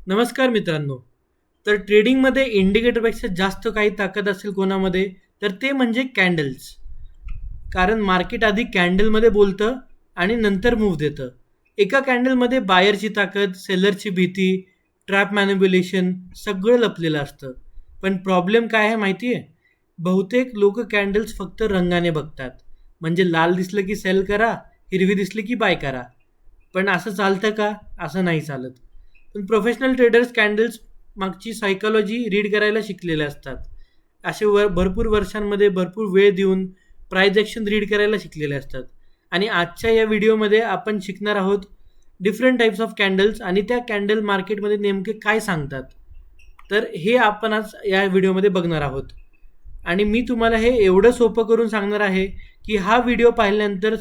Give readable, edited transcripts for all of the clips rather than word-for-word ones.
नमस्कार मित्रांनो. तर ट्रेडिंगमध्ये इंडिकेटरपेक्षा जास्त काही ताकद असेल कोणामध्ये, तर ते म्हणजे कॅन्डल्स. कारण मार्केट आधी कॅन्डलमध्ये बोलतं आणि नंतर मूव्ह देतं. एका कॅन्डलमध्ये बायरची ताकद, सेलरची भीती, ट्रॅप मॅनिप्युलेशन सगळं लपलेलं असतं. पण प्रॉब्लेम काय आहे माहिती आहे? बहुतेक लोक कॅन्डल्स फक्त रंगाने बघतात. म्हणजे लाल दिसलं की सेल करा, हिरवी दिसली की बाय करा. पण असं चालतं का? असं नाही चालत. पण प्रोफेशनल ट्रेडर्स कॅन्डल्स मागची सायकॉलॉजी रीड करायला शिकलेले असतात. असे भरपूर वर्षांमध्ये भरपूर वेळ देऊन प्राइस ॲक्शन रीड करायला शिकलेले असतात. आणि आजच्या या व्हिडिओमध्ये आपण शिकणार आहोत डिफरंट टाईप्स ऑफ कॅन्डल्स आणि त्या कॅन्डल मार्केटमध्ये नेमके काय सांगतात. तर हे आपण आज या व्हिडिओमध्ये बघणार आहोत. आणि मी तुम्हाला हे एवढं सोपं करून सांगणार आहे की हा व्हिडिओ पाहिल्यानंतर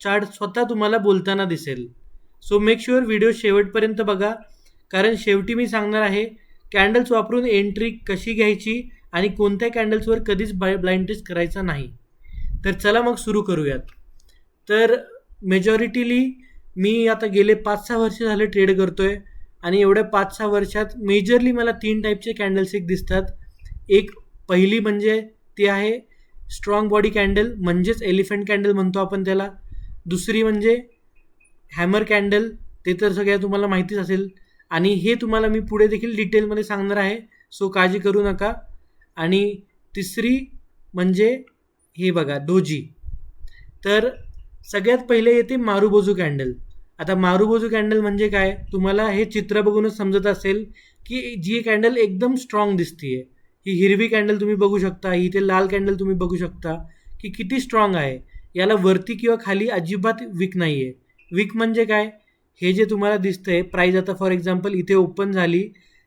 चार्ट स्वतः तुम्हाला बोलताना दिसेल. सो मेक शुअर व्हिडिओ शेवटपर्यंत बघा, कारण शेवटी मी सांगणार आहे कॅन्डल्स वापरून एंट्री कशी घ्यायची आणि कोणत्या कॅन्डल्सवर कधीच ब्लाइंड टेस्ट करायचा नाही. तर चला मग सुरू करूयात. तर मेजॉरिटीली मी आता गेले 5-6 वर्ष झाले ट्रेड करतोय आणि एवढ्या 5-6 वर्षात मेजरली मला 3 टाईपचे कॅन्डल्स एक दिसतात. एक पहिली म्हणजे ती आहे स्ट्रॉंग बॉडी कॅन्डल, म्हणजेच एलिफंट कॅन्डल म्हणतो आपण त्याला. दुसरी म्हणजे हॅमर कॅन्डल, ते तर सगळ्या तुम्हाला माहितीच असेल. आणि हे तुम्हाला मी पुढे देखील डिटेलमध्ये सांगणार आहे, सो काळजी करू नका. आणि तिसरी म्हणजे हे बघा डोजी. तर सगळ्यात पहिले येते मारुबोजू कॅन्डल. आता मारुबोजू कॅन्डल म्हणजे काय, तुम्हाला हे चित्र बघूनच समजत असेल की जी कॅन्डल एकदम स्ट्रॉंग दिसतीये. ही हिरवी कॅन्डल तुम्ही बघू शकता, ही ते लाल कॅन्डल तुम्ही बघू शकता की किती स्ट्रॉंग आहे. याला वरती किंवा खाली अजिबात वीक नाही आहे. वीक म्हणजे काय, हे जे तुम्हाला दिसतंय प्राईज, आता फॉर एक्झाम्पल इथे ओपन झाली,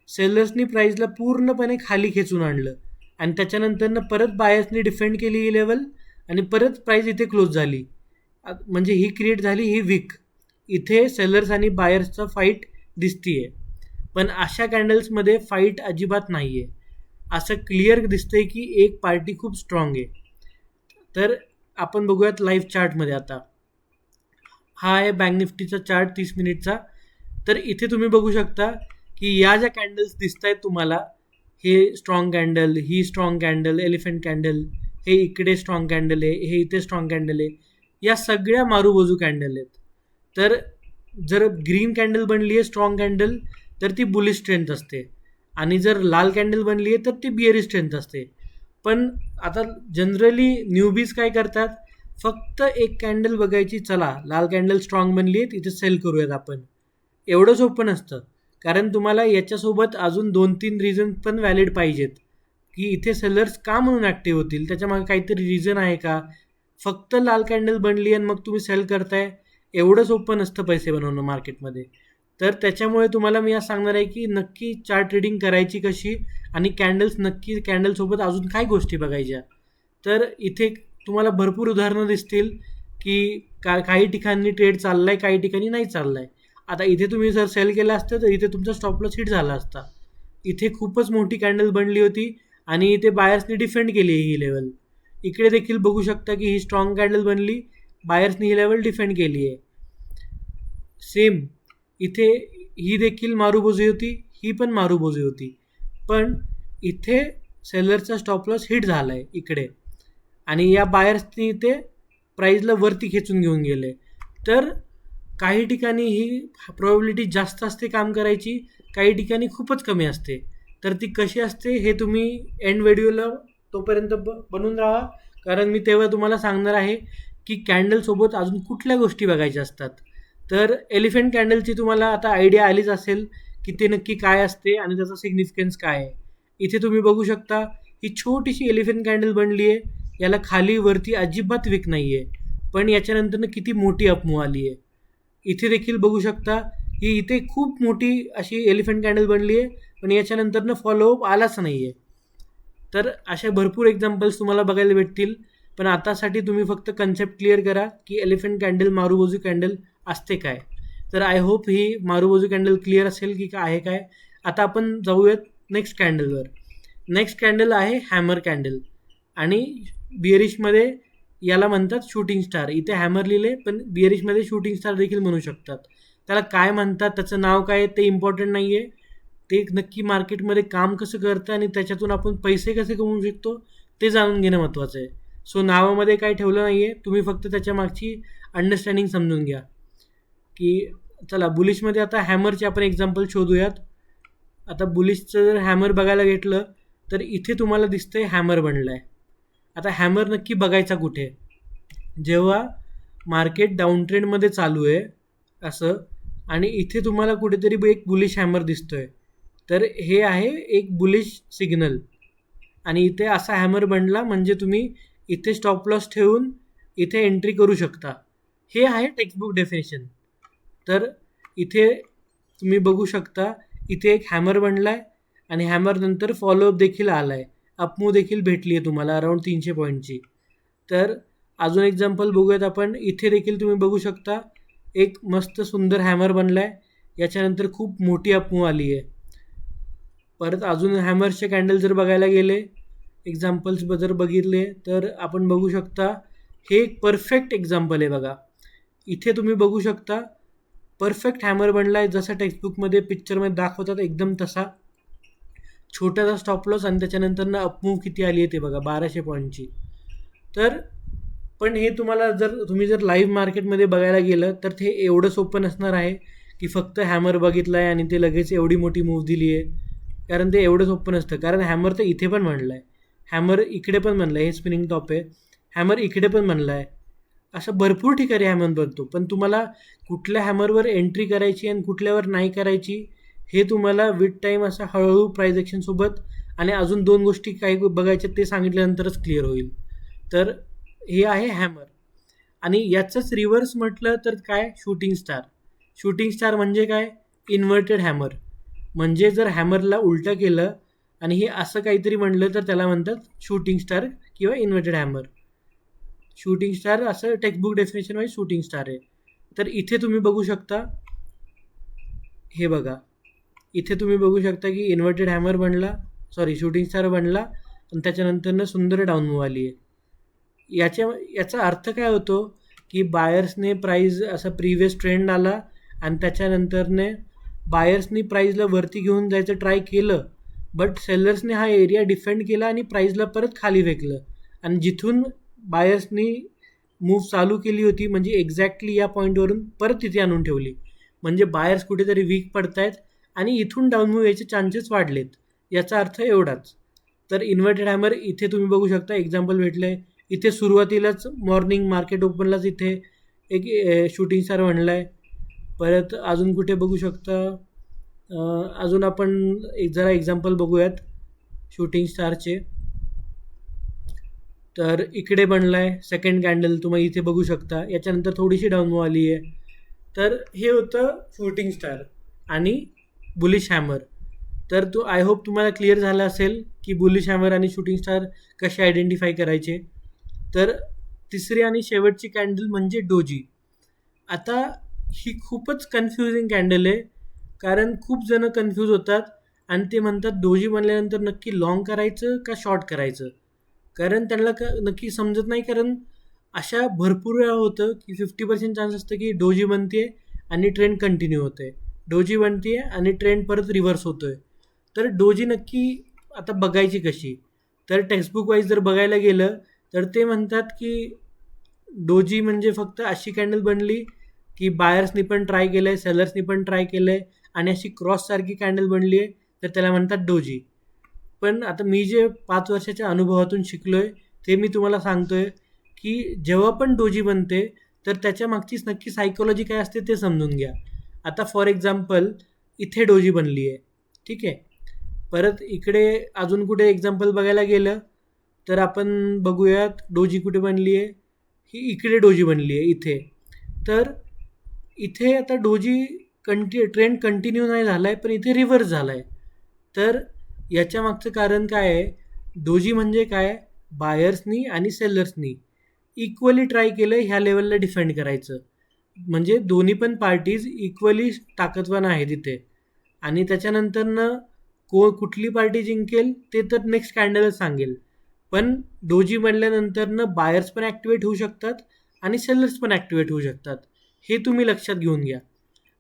सेलर्सनी प्राईजला पूर्णपणे खाली खेचून आणलं आणि त्याच्यानंतरनं परत बायर्सनी डिफेंड केली ही लेवल आणि परत प्राईज इथे क्लोज झाली. म्हणजे ही क्रिएट झाली ही वीक. इथे सेलर्स आणि बायर्सचा फाईट दिसतीये. पण अशा कॅन्डल्समध्ये फाईट अजिबात नाही आहे. असं क्लिअर दिसतंय की एक पार्टी खूप स्ट्रॉंग आहे. तर आपण बघूयात लाईव्ह चार्टमध्ये. आता हा आहे बँक निफ्टीचा चार्ट 30 मिनिटचा. तर इथे तुम्ही बघू शकता की या ज्या कॅन्डल्स दिसत आहेत तुम्हाला, हे स्ट्रॉंग कॅन्डल, ही स्ट्रॉंग कॅन्डल, एलिफंट कॅन्डल, हे इकडे स्ट्रॉंग कॅन्डल आहे, हे इथे स्ट्रॉंग कॅन्डल आहे, या सगळ्या मारुबोजू कॅन्डल आहेत. तर जर ग्रीन कॅन्डल बनली आहे स्ट्रॉंग कॅन्डल, तर ती बुलिश स्ट्रेंथ असते. आणि जर लाल कॅन्डल बनली आहे तर ती बिअरिश स्ट्रेंथ असते. पण आता जनरली न्यूबीज काय करतात, फक्त एक कॅन्डल बघायची, चला लाल कॅन्डल स्ट्रॉंग बनली आहे तिथे सेल करूयात आपण. एवढं सोपं नसतं. कारण तुम्हाला याच्यासोबत अजून 2-3 रिझन पण व्हॅलिड पाहिजेत की इथे सेलर्स का म्हणून ॲक्टिव्ह होतील, त्याच्यामागे काहीतरी रिझन आहे का. फक्त लाल कॅन्डल बनली आणि मग तुम्ही सेल करताय, एवढं सोपं नसतं पैसे बनवणं मार्केटमध्ये. तर त्याच्यामुळे तुम्हाला मी आज सांगणार आहे की नक्की चार्ट ट्रेडिंग करायची कशी आणि कॅन्डल्स नक्की कॅन्डलसोबत अजून काय गोष्टी बघायच्या. तर इथे तुम्हाला भरपूर उदाहरणं दिसतील की काही ठिकाणी ट्रेड चाललाय, काही ठिकाणी नाही चाललाय. आता इथे तुम्ही जर सेल केलं असतं तर इथे तुमचा स्टॉप लॉस हिट झाला असता. इथे खूपच मोठी कॅन्डल बनली होती आणि इथे बायर्सनी डिफेंड केली ही लेवल. इकडे देखील बघू शकता की ही स्ट्रॉंग कॅन्डल बनली, बायर्सनी ही लेवल डिफेंड केली आहे. सेम इथे ही देखील मारुबोजी होती, ही पण मारुबोजी होती. पण इथे सेलरचा स्टॉप लॉस हिट झाला आहे इकडे आणि या बायर्सनी इथे प्राईजला वरती खेचून घेऊन गेले. तर काही ठिकाणी ही प्रोबॅबिलिटी जास्त असते काम करायची, काही ठिकाणी खूपच कमी असते. तर ती कशी असते हे तुम्ही एंड व्हिडिओला तोपर्यंत बनून राहा, कारण मी तेव्हा तुम्हाला सांगणार आहे की कॅन्डलसोबत अजून कुठल्या गोष्टी बघायच्या असतात. तर एलिफंट कॅन्डलची तुम्हाला आता आयडिया आलीच असेल की ते नक्की काय असते आणि त्याचा सिग्निफिकन्स काय आहे. इथे तुम्ही बघू शकता ही छोटीशी एलिफंट कॅन्डल बनली आहे, याला खाली वरती अजिबात वीक नाही आहे. पण याच्यानंतरनं किती मोठी अपमूव्ह आली आहे. इथे देखील बघू शकता ही इथे खूप मोठी अशी एलिफंट कॅन्डल बनली आहे, पण याच्यानंतरनं फॉलोअप आलाच नाही आहे. तर अशा भरपूर एक्झाम्पल्स तुम्हाला बघायला भेटतील. पण आतासाठी तुम्ही फक्त कन्सेप्ट क्लिअर करा की एलिफंट कॅन्डल, मारुबोजू कॅन्डल असते काय. तर आय होप ही मारुबोजू कॅन्डल क्लिअर असेल की काय आहे काय. आता आपण जाऊयात नेक्स्ट कॅन्डलवर. नेक्स्ट कॅन्डल आहे हॅमर कॅन्डल आणि बिअरिशमध्ये याला म्हणतात शूटिंग स्टार. इथे हॅमर लिहिले, पण बिअरिशमध्ये शूटिंग स्टार देखील म्हणू शकतात. त्याला काय म्हणतात, त्याचं नाव काय ते इम्पॉर्टंट नाही आहे. ते नक्की मार्केटमध्ये काम कसं करतं आणि त्याच्यातून आपण पैसे कसे कमवू शकतो ते जाणून घेणं महत्त्वाचं आहे. सो नावामध्ये काय ठेवलं नाही आहे, तुम्ही फक्त त्याच्या मागची अंडरस्टँडिंग समजून घ्या. की चला बुलिशमध्ये आता हॅमरचे आपण एक्झाम्पल शोधूयात. आता बुलिशचं जर हॅमर बघायला घेतलं तर इथे तुम्हाला दिसतंय हॅमर बनलं आहे. आता हॅमर नक्की बघायचा कुठे? जेव्हा मार्केट डाऊन ट्रेंडमध्ये चालू आहे असं, आणि इथे तुम्हाला कुठेतरी एक बुलिश हॅमर दिसतोय, तर हे आहे एक बुलिश सिग्नल. आणि इथे असा हॅमर बनला म्हणजे तुम्ही इथे स्टॉप लॉस ठेवून इथे एंट्री करू शकता. हे आहे टेक्स्टबुक डेफिनेशन. तर इथे तुम्ही बघू शकता, इथे एक हॅमर बनला आहे आणि हॅमर नंतर फॉलोअप देखील आला आहे. अपमूव देखील भेटली आहे तुम्हाला अराऊंड 300 पॉईंटची. तर अजून एक्झाम्पल बघूयात आपण. इथे देखील तुम्ही बघू शकता एक मस्त सुंदर हॅमर बनला आहे, याच्यानंतर खूप मोठी अपमूव आली आहे. परत अजून हॅमर्सचे कॅन्डल जर बघायला गेले, एक्झाम्पल्स जर बघितले तर आपण बघू शकता हे एक परफेक्ट एक्झाम्पल आहे बघा. इथे तुम्ही बघू शकता परफेक्ट हॅमर बनला आहे, जसा टेक्स्टबुकमध्ये पिक्चरमध्ये दाखवतात एकदम तसा. छोटासा स्टॉप लॉस आणि त्याच्यानंतर अपमूव किती आली आहे ते बघा 1200 पॉईंटची. तर पण हे तुम्हाला तुम्ही जर लाईव्ह मार्केटमध्ये बघायला गेलं तर ते एवढं सोपं नसणार आहे की फक्त हॅमर बघितला आहे आणि ते लगेच एवढी मोठी मूव्ह दिली आहे. कारण ते एवढं सोपं नसतं. कारण हॅमर तर इथे पण म्हणलं आहे, हॅमर इकडे पण म्हणलं आहे, हे स्पिनिंग टॉप आहे, हॅमर इकडे पण म्हणलं आहे. असं भरपूर ठिकाणी हॅमर बनतो. पण तुम्हाला कुठल्या हॅमरवर एंट्री करायची आणि कुठल्यावर नाही करायची हे तुम्हाला विथ टाईम असं हळूहळू प्राईज ॲक्शनसोबत आणि अजून 2 गोष्टी काही बघायच्या ते सांगितल्यानंतरच क्लिअर होईल. तर हे आहे हॅमर. आणि याचंच रिव्हर्स म्हटलं तर काय, शूटिंग स्टार. शूटिंग स्टार म्हणजे काय? Inverted hammer. म्हणजे जर हॅमरला उलटं केलं आणि हे असं काहीतरी म्हणलं तर त्याला म्हणतात शूटिंग स्टार किंवा इन्व्हर्टेड हॅमर. शूटिंग स्टार असं textbook definition wise shooting star आहे. तर इथे तुम्ही बघू शकता, हे बघा, इथे तुम्ही बघू शकता की इन्व्हर्टेड हॅमर बनला, सॉरी शूटिंग स्टार बनला आणि त्याच्यानंतरनं सुंदर डाऊन मूव्ह आली आहे. याचा अर्थ काय होतो की बायर्सने प्राईज असा प्रिव्हियस ट्रेंड आला आणि त्याच्यानंतरने बायर्सनी प्राईजला वरती घेऊन जायचं ट्राय केलं, बट सेलर्सने हा एरिया डिफेंड केला आणि प्राईजला परत खाली फेकलं. आणि जिथून बायर्सनी मूव्ह चालू केली होती म्हणजे एक्झॅक्टली या पॉईंटवरून परत तिथे आणून ठेवली. म्हणजे बायर्स कुठेतरी वीक पडतायत आणि इथून डाऊन मूव्ह याचे चान्सेस वाढलेत. याचा अर्थ एवढाच. तर इन्व्हर्टेड हॅमर इथे तुम्ही बघू शकता एक्झाम्पल भेटले. इथे सुरुवातीलाच मॉर्निंग मार्केट ओपनलाच इथे एक शूटिंग स्टार बनला आहे. परत अजून कुठे बघू शकता, अजून आपण जरा एक्झाम्पल बघूयात शूटिंग स्टारचे. तर इकडे बनला आहे सेकंड कॅन्डल, तुम्ही इथे बघू शकता. याच्यानंतर थोडीशी डाऊन मूव्ह आली आहे. तर हे होतं शूटिंग स्टार आणि बुलिश हॅमर. तर आय होप तुम्हाला क्लिअर झालं असेल की बुलिश हॅमर आणि शूटिंग स्टार कसे आयडेंटिफाय करायचे. तर तिसरी आणि शेवटची कॅन्डल म्हणजे डोजी. आता ही खूपच कन्फ्युजिंग कॅन्डल आहे, कारण खूप जण कन्फ्यूज होतात आणि ते म्हणतात डोजी बनल्यानंतर नक्की लाँग करायचं का शॉर्ट करायचं. कारण त्यांना नक्की समजत नाही. कारण अशा भरपूर वेळा होतं की 50% चान्स असतं की डोजी बनते आणि ट्रेंड कंटिन्यू होते, डोजी बनते आणि ट्रेंड परत रिव्हर्स होतोय. तर डोजी नक्की आता बघायची कशी? तर टेक्स्टबुक वाईज जर बघायला गेलं तर ते म्हणतात की डोजी म्हणजे फक्त अशी कॅन्डल बनली की बायर्सनी पण ट्राय केलं आहे, सेलर्सनी पण ट्राय केलं आहे आणि अशी क्रॉससारखी कॅन्डल बनली आहे, तर त्याला म्हणतात डोजी. पण आता मी जे 5 वर्षाच्या अनुभवातून शिकलो आहे ते मी तुम्हाला सांगतो आहे की जेव्हा पण डोजी बनते तर त्याच्या मागचीच नक्की सायकोलॉजी काय असते ते समजून घ्या. आता फॉर एक्झाम्पल इथे डोजी बनली आहे, ठीक आहे. परत इकडे अजून कुठे एक्झाम्पल बघायला गेलं तर आपण बघूयात डोजी कुठे बनली आहे. ही इकडे डोजी बनली आहे इथे. तर इथे आता डोजी ट्रेंड कंटिन्यू नाही झाला आहे, पण इथे रिव्हर्स झाला आहे. तर याच्या मागचं कारण काय आहे? डोजी म्हणजे काय, बायर्सनी आणि सेलर्सनी इक्वली ट्राय केलं ह्या लेवलला डिफेंड करायचं. म्हणजे दोन्ही पण पार्टीज इक्वली ताकदवान आहेत इथे. आणि त्याच्यानंतरनं कुठली पार्टी जिंकेल ते तर नेक्स्ट कॅन्डलच सांगेल. पण डोजी बनल्यानंतरनं बायर्स पण ॲक्टिवेट होऊ शकतात आणि सेलर्स पण ॲक्टिवेट होऊ शकतात. हे तुम्ही लक्षात घेऊन घ्या.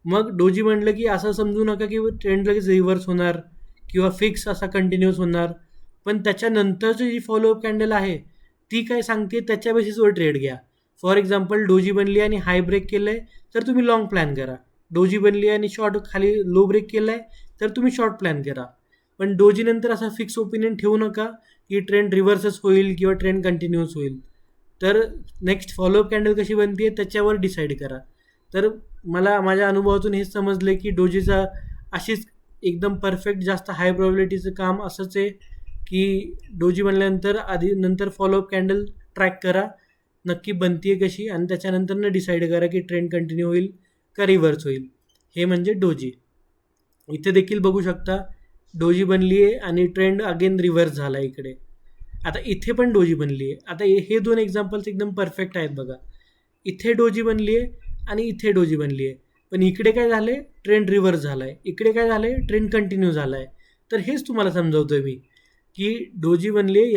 मग डोजी म्हटलं की असं समजू नका की ट्रेंड लगेच रिव्हर्स होणार किंवा फिक्स असा कंटिन्युअस होणार, पण त्याच्यानंतरची जी फॉलोअप कॅन्डल आहे ती काय सांगते त्याच्या बेसिसवर ट्रेड घ्या. फॉर एक्झाम्पल डोजी बनली आणि हाय ब्रेक केलं आहे तर तुम्ही लॉंग प्लॅन करा. डोजी बनली आणि शॉर्ट खाली लो ब्रेक केला आहे तर तुम्ही शॉर्ट प्लॅन करा. पण डोजी नंतर असा फिक्स ओपिनियन ठेवू नका की ट्रेंड रिव्हर्सच होईल किंवा ट्रेंड कंटिन्युअस होईल. तर नेक्स्ट फॉलोअप कॅन्डल कशी बनते त्याच्यावर डिसाईड करा. तर मला माझ्या अनुभवातून हेच समजलं की डोजीचा अशीच एकदम परफेक्ट जास्त हाय प्रॉबिलिटीचं काम असंच आहे की डोजी बनल्यानंतर आधी नंतर फॉलोअप कॅन्डल ट्रॅक करा नक्की बनते कशी, आणि त्याच्यानंतर डिसाईड करा की ट्रेंड कंटिन्यू होईल का रिव्हर्स होईल. हे म्हणजे डोजी. इथे देखील बघू शकता डोजी बनली आहे आणि ट्रेंड अगेन रिव्हर्स झाला इकडे. आता इथे पण डोजी बनली आहे. आता हे दोन एक्झाम्पल्स एकदम परफेक्ट आहेत बघा. इथे डोजी बनली आहे आणि इथे डोजी बनली आहे, पण इकडे काय झालं आहे ट्रेंड रिव्हर्स झाला आहे, इकडे काय झालं आहे ट्रेंड कंटिन्यू झाला आहे. तर हेच तुम्हाला समजवतोय मी की डोजी बनली आहे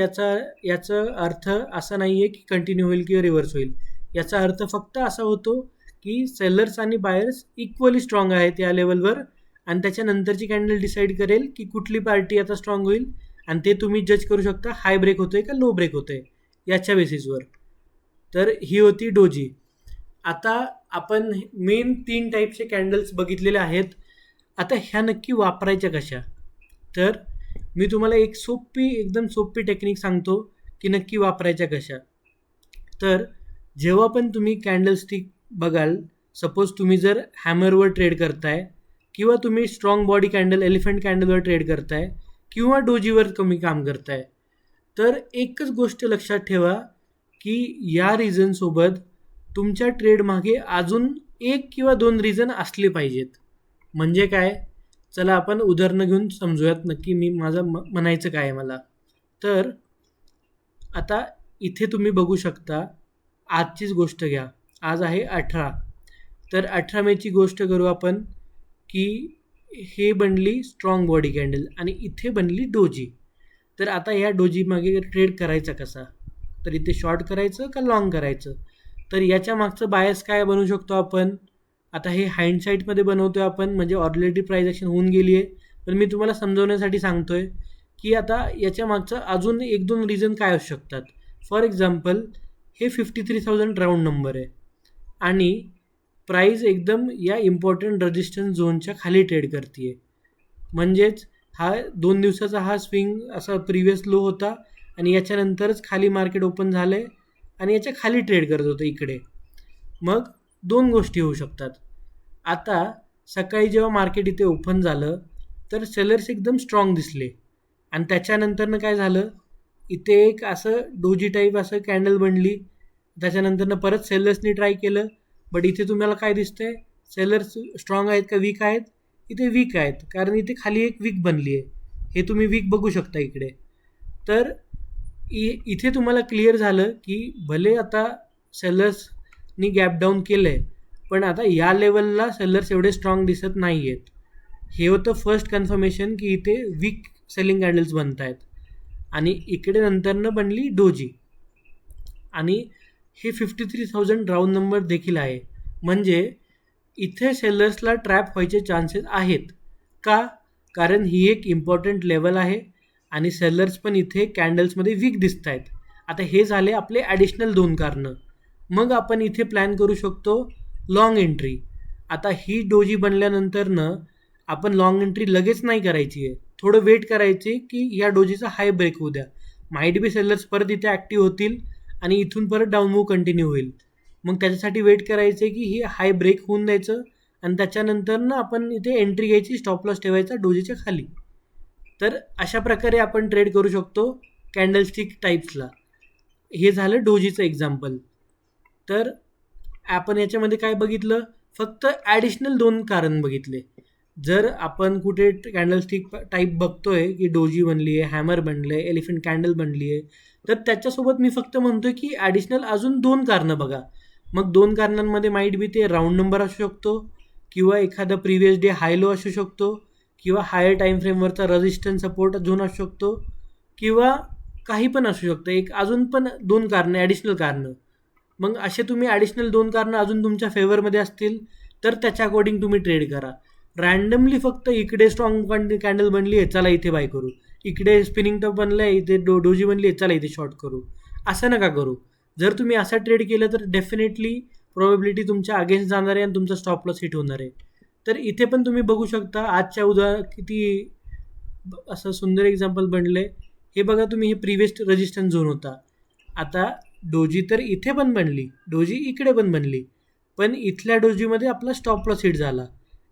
याचा अर्थ असा नाही आहे की कंटिन्यू होईल किंवा रिव्हर्स होईल. याचा अर्थ फक्त असा होतो की सेलर्स आणि बायर्स इक्वली स्ट्रॉंग आहेत या लेवलवर, आणि त्याच्यानंतरची कॅन्डल डिसाईड करेल की कुठली पार्टी आता स्ट्रॉंग होईल, आणि ते तुम्ही जज करू शकता हाय ब्रेक होतोय का लो ब्रेक होतोय याच्या बेसिसवर. तर ही होती डोजी. आता आपण मेन 3 टाईपचे कॅन्डल्स बघितलेले आहेत. आता ह्या नक्की वापरायच्या कशा? तर मी तुम्हाला एक एकदम सोपी टेक्निक सांगतो की नक्की वापरायच्या कशा. तर जेव्हा पण तुम्ही कॅन्डलस्टिक बघाल, सपोज तुम्ही जर हॅमरवर ट्रेड करताय किंवा तुम्ही स्ट्रॉंग बॉडी कॅन्डल एलिफंट कॅन्डलवर ट्रेड करताय किंवा डोजीवर कमी काम करताय, तर एकच गोष्ट लक्षात ठेवा की या रिझनसोबत तुमच्या ट्रेडमागे अजून 1 किंवा 2 रिझन असले पाहिजेत. म्हणजे काय? चला आपण उदाहरणं घेऊन समजूयात नक्की मी माझं म्हणायचं काय आहे मला. तर आता इथे तुम्ही बघू शकता, आजचीच गोष्ट घ्या. आज आहे 18. तर 18 मेची गोष्ट करू आपण की हे बनली स्ट्रॉंग बॉडी कॅन्डल आणि इथे बनली डोजी. तर आता या डोजी मागे ट्रेड करायचा कसा? तर इथे शॉर्ट करायचं का लॉंग करायचं? तर याच्या मागचं बायस काय बनवू शकतो आपण? आता हे हाइंडसाईटमध्ये बनवतो आहे आपण, म्हणजे ऑलरेडी प्राईस ॲक्शन होऊन गेली आहे, पण मी तुम्हाला समजवण्यासाठी सांगतो आहे की आता याच्या मागचं अजून 1-2 रिझन काय असू शकतात. फॉर एक्झाम्पल हे 53,000 राऊंड नंबर आहे आणि प्राईस एकदम या इम्पॉर्टंट रेजिस्टन्स झोनच्या खाली ट्रेड करते आहे. म्हणजेच हा 2 दिवसाचा हा स्विंग असा प्रिव्हियस लो होता आणि याच्यानंतरच खाली मार्केट ओपन झालं आहे आणि याच्या खाली ट्रेड करत होतं इकडे. मग 2 गोष्टी होऊ शकतात. आता सकाळी जेव्हा मार्केट इथे ओपन झालं तर सेलर्स एकदम स्ट्रॉंग दिसले आणि त्याच्यानंतरनं काय झालं, इथे एक असं डोजी टाईप असं कॅन्डल बनली. त्याच्यानंतरनं परत सेलर्सनी ट्राय केलं, बट इथे तुम्हाला काय दिसतंय, सेलर्स स्ट्रॉंग आहेत का वीक आहेत? इथे वीक आहेत, कारण इथे खाली एक वीक बनली आहे. हे तुम्ही वीक बघू शकता इकडे. तर इथे तुम्हाला क्लिअर झालं की भले आता सेलर्सनी गॅप डाऊन केलं आहे, पण आता या लेवलला सेलर्स एवढे स्ट्रॉंग दिसत नाही आहेत. हे होतं फर्स्ट कन्फर्मेशन की इथे वीक सेलिंग कॅन्डल्स बनत आहेत. आणि इकडे नंतरनं बनली डोजी आणि हे 53,000 राऊंड नंबर देखील आहे. म्हणजे इथे सेलर्सला ट्रॅप व्हायचे चान्सेस आहेत. का? कारण ही एक इम्पॉर्टंट लेवल आहे आणि सेलर्स पण इथे कॅन्डल्समध्ये वीक दिसत आहेत. आता हे झाले आपले ॲडिशनल 2 कारणं. मग आपण इथे प्लॅन करू शकतो लॉंग एंट्री. आता ही डोजी बनल्यानंतरनं आपण लॉंग एंट्री लगेच नाही करायची आहे, थोडं वेट करायचे की या डोजीचा हाय ब्रेक होऊ द्या. माईट बी सेलर्स परत इथे ॲक्टिव्ह होतील आणि इथून परत डाऊन मूव्ह कंटिन्यू होईल. मग त्याच्यासाठी वेट करायचे की ही हाय ब्रेक होऊन द्यायचं आणि त्याच्यानंतरनं आपण इथे एंट्री घ्यायची, स्टॉप लॉस ठेवायचा डोजीच्या खाली. तर अशा प्रकारे आपण ट्रेड करू शकतो कॅन्डलस्टिक टाईप्सला. हे झालं डोजीचं एक्झाम्पल. तर आपण याच्यामध्ये काय बघितलं, फक्त ॲडिशनल 2 कारण बघितले. जर आपण कुठे कॅन्डलस्टिक टाईप बघतोय की डोजी बनली आहे, हॅमर बनलं आहे, एलिफंट कॅन्डल बनली आहे, तर त्याच्यासोबत मी फक्त म्हणतोय की ॲडिशनल अजून 2 कारणं बघा. मग 2 कारणांमध्ये माईट बी ते राऊंड नंबर असू शकतो किंवा एखादा प्रिव्हियस डे हाय लो असू शकतो किंवा हायर टाईम फ्रेमवरचा रेजिस्टन्स सपोर्ट झोन असू शकतो किंवा काही पण असू शकतं. एक अजून पण 2 कारणं ॲडिशनल कारणं. मग असे तुम्ही ॲडिशनल 2 कारणं अजून तुमच्या फेवरमध्ये असतील तर त्याच्या अकॉर्डिंग तुम्ही ट्रेड करा. रँडमली फक्त इकडे स्ट्रॉंग कॅन्डल बनली आहे, चला इथे बाय करू, इकडे स्पिनिंग टॉप बनलं आहे, इथे डोजी बनली आहे, चला इथे शॉर्ट करू, असं नका करू. जर तुम्ही असा ट्रेड केलं तर डेफिनेटली प्रोबॅबिलिटी तुमच्या अगेन्स्ट जाणार आहे आणि तुमचा स्टॉप लॉस हिट होणार आहे. तर इथे पण तुम्ही बघू शकता आजच्या किती असं सुंदर एक्झाम्पल बनले. हे बघा तुम्ही, हे प्रिव्हियस रेजिस्टन्स झोन होता. आता डोजी तर इथे पण बनली, डोजी इकडे पण बनली, पण इथल्या डोजीमध्ये आपला स्टॉप लॉस हिट झाला.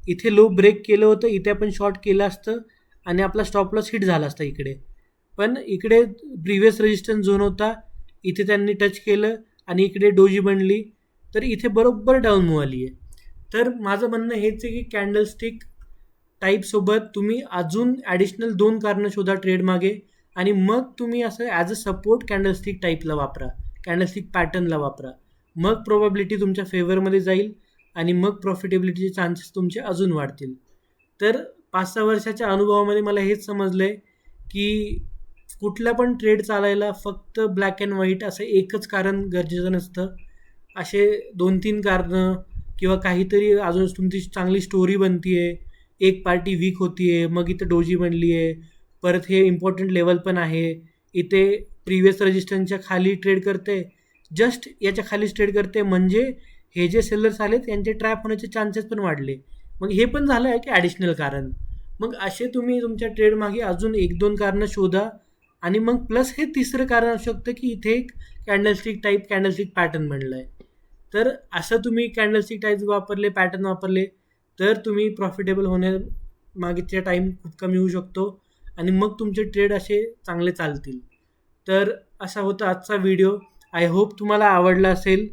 इथे लो ब्रेक केलं होतं, इथे आपण शॉर्ट केलं असतं आणि आपला स्टॉप लॉस हिट झाला असता इकडे. पण इकडे प्रिव्हियस रेजिस्टन्स झोन होता, इथे त्यांनी टच केलं आणि इकडे डोजी बनली, तर इथे बरोबर डाऊन मूव्ह आली आहे. तर माझं म्हणणं हेच आहे की कॅन्डलस्टिक टाईपसोबत तुम्ही अजून ॲडिशनल 2 कारणं शोधा ट्रेड मागे, आणि मग तुम्ही असं ॲज अ सपोर्ट कॅन्डलस्टिक टाईपला वापरा, कॅन्डलस्टिक पॅटर्नला वापरा. मग प्रोबॅबिलिटी तुमच्या फेवरमध्ये जाईल आणि मग प्रॉफिटेबिलिटीचे चान्सेस तुमचे अजून वाढतील. तर 5-6 वर्षाच्या अनुभवामध्ये मला हेच समजलं आहे की कुठला पण ट्रेड चालायला फक्त ब्लॅक अँड व्हाईट असं एकच कारण गरजेचं नसतं. असे 2-3 कारणं किंवा काहीतरी अजून तुमची चांगली स्टोरी बनती आहे, एक पार्टी वीक होती आहे, मग इथं डोजी बनली आहे, परत हे इम्पॉर्टंट लेवल पण आहे, इथे प्रिव्हियस रेजिस्टन्सच्या खाली ट्रेड करते, जस्ट याच्या खालीच ट्रेड करते, म्हणजे हे जे सेलर्स आलेत यांचे ट्रॅप होण्याचे चान्सेस पण वाढले. मग हे पण झालं आहे की ॲडिशनल कारण. मग असे तुम्ही तुमच्या ट्रेडमागे अजून 1-2 कारणं शोधा, आणि मग प्लस हे तिसरं कारण असू शकतं की इथे एक कॅन्डलस्टिक टाईप कॅन्डलस्टिक पॅटर्न बनलं आहे. तर असं तुम्ही कॅन्डलस्टिक टाईप वापरले, पॅटर्न वापरले, तर तुम्ही प्रॉफिटेबल होण्यामागेचे टाईम खूप कमी होऊ शकतो आणि मग तुमचे ट्रेड असे चांगले चालतील. तर असा होता आजचा व्हिडिओ. आय होप तुम्हाला आवडला असेल.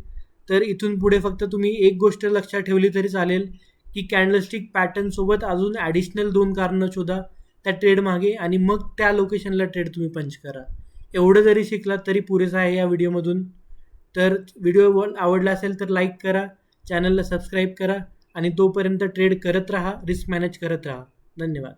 तर इथून पुढे फक्त तुम्ही एक गोष्ट लक्षात ठेवली तरी चालेल की कॅन्डलस्टिक पॅटर्नसोबत अजून ॲडिशनल 2 कारणं शोधा त्या ट्रेड मागे, आणि मग त्या लोकेशनला ट्रेड तुम्ही पंच करा. एवढं जरी शिकलात तरी पुरेसं आहे या व्हिडिओमधून. तर व्हिडिओ आवडला असेल तर लाईक करा, चॅनलला सबस्क्राईब करा, आणि तोपर्यंत ट्रेड करत राहा, रिस्क मॅनेज करत राहा. धन्यवाद.